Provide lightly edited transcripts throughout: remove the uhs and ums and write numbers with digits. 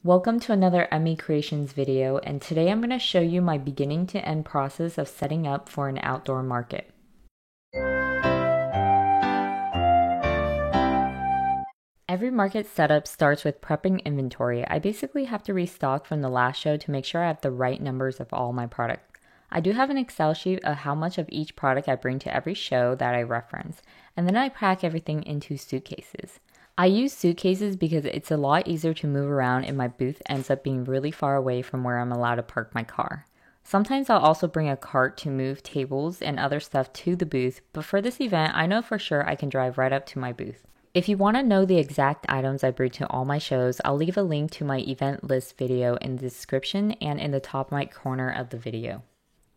Welcome to another Emmy Creations video, and today I'm going to show you my beginning to end process of setting up for an outdoor market. Every market setup starts with prepping inventory. I basically have to restock from the last show to make sure I have the right numbers of all my products. I do have an Excel sheet of how much of each product I bring to every show that I reference, and then I pack everything into suitcases. I use suitcases because it's a lot easier to move around and my booth ends up being really far away from where I'm allowed to park my car. Sometimes I'll also bring a cart to move tables and other stuff to the booth, but for this event, I know for sure I can drive right up to my booth. If you want to know the exact items I bring to all my shows, I'll leave a link to my event list video in the description and in the top right corner of the video.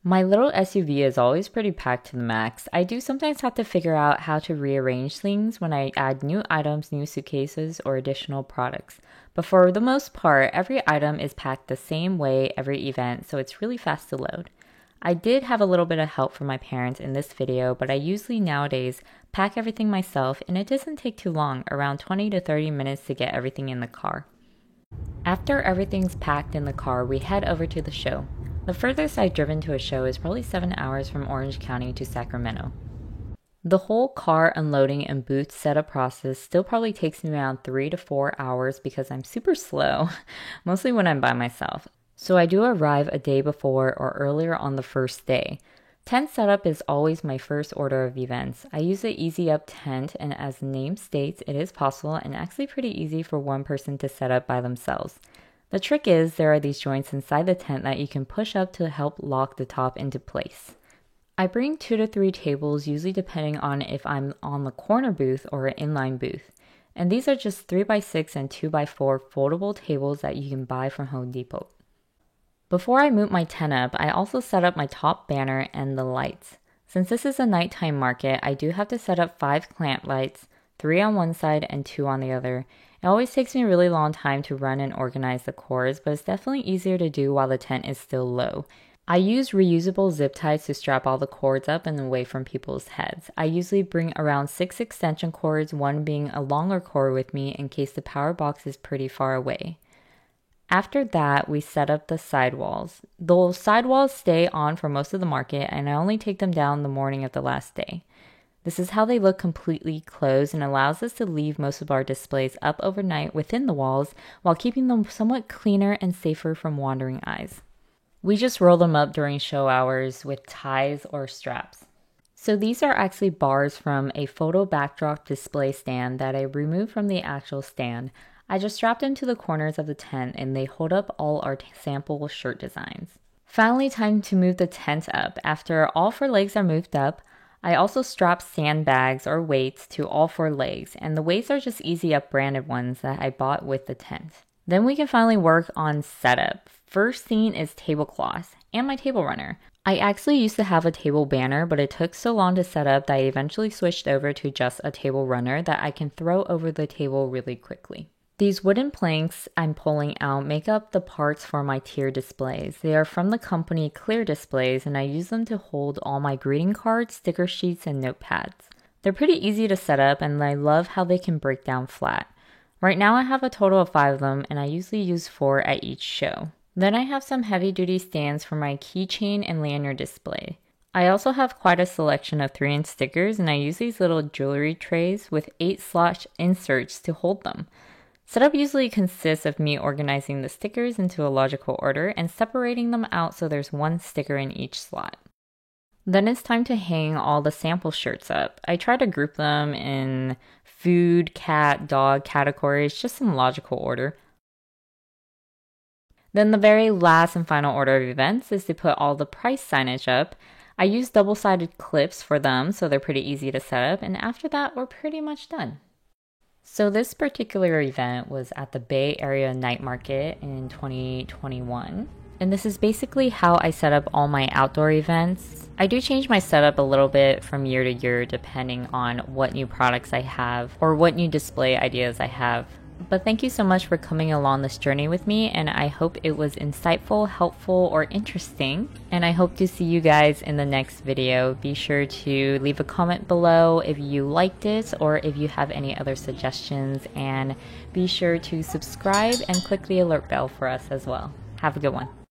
My little SUV is always pretty packed to the max. I do sometimes have to figure out how to rearrange things when I add new items, new suitcases, or additional products. But for the most part, every item is packed the same way every event, so it's really fast to load. I did have a little bit of help from my parents in this video, but I usually nowadays pack everything myself and it doesn't take too long, around 20 to 30 minutes to get everything in the car. After everything's packed in the car, we head over to the show. The furthest I've driven to a show is probably 7 hours from Orange County to Sacramento. The whole car unloading and booth setup process still probably takes me around 3 to 4 hours because I'm super slow, mostly when I'm by myself. So I do arrive a day before or earlier on the first day. Tent setup is always my first order of events. I use the Easy Up tent, and as the name states, it is possible and actually pretty easy for one person to set up by themselves. The trick is there are these joints inside the tent that you can push up to help lock the top into place. I bring 2 to 3 tables, usually depending on if I'm on the corner booth or an inline booth. And these are just 3x6 and 2x4 foldable tables that you can buy from Home Depot. Before I move my tent up, I also set up my top banner and the lights. Since this is a nighttime market, I do have to set up 5 clamp lights, 3 on one side and 2 on the other. It always takes me a really long time to run and organize the cords, but it's definitely easier to do while the tent is still low. I use reusable zip ties to strap all the cords up and away from people's heads. I usually bring around 6 extension cords, one being a longer cord with me in case the power box is pretty far away. After that, we set up the sidewalls. Those sidewalls stay on for most of the market, and I only take them down the morning of the last day. This is how they look completely closed and allows us to leave most of our displays up overnight within the walls while keeping them somewhat cleaner and safer from wandering eyes. We just roll them up during show hours with ties or straps. So these are actually bars from a photo backdrop display stand that I removed from the actual stand. I just strapped them to the corners of the tent and they hold up all our sample shirt designs. Finally, time to move the tent up. After all 4 legs are moved up, I also strap sandbags or weights to all 4 legs, and the weights are just Easy Up branded ones that I bought with the tent. Then we can finally work on setup. First thing is tablecloths and my table runner. I actually used to have a table banner, but it took so long to set up that I eventually switched over to just a table runner that I can throw over the table really quickly. These wooden planks I'm pulling out make up the parts for my tier displays. They are from the company Clear Displays, and I use them to hold all my greeting cards, sticker sheets, and notepads. They're pretty easy to set up, and I love how they can break down flat. Right now I have a total of 5 of them, and I usually use 4 at each show. Then I have some heavy-duty stands for my keychain and lanyard display. I also have quite a selection of 3-inch stickers, and I use these little jewelry trays with 8-slot inserts to hold them. Setup usually consists of me organizing the stickers into a logical order and separating them out so there's 1 sticker in each slot. Then it's time to hang all the sample shirts up. I try to group them in food, cat, dog categories, just in logical order. Then the very last and final order of events is to put all the price signage up. I use double-sided clips for them so they're pretty easy to set up, and after that we're pretty much done. So this particular event was at the Bay Area Night Market in 2021. And this is basically how I set up all my outdoor events. I do change my setup a little bit from year to year depending on what new products I have or what new display ideas I have. But thank you so much for coming along this journey with me, and I hope it was insightful, helpful, or interesting. And I hope to see you guys in the next video. Be sure to leave a comment below if you liked it or if you have any other suggestions, and be sure to subscribe and click the alert bell for us as well. Have a good one.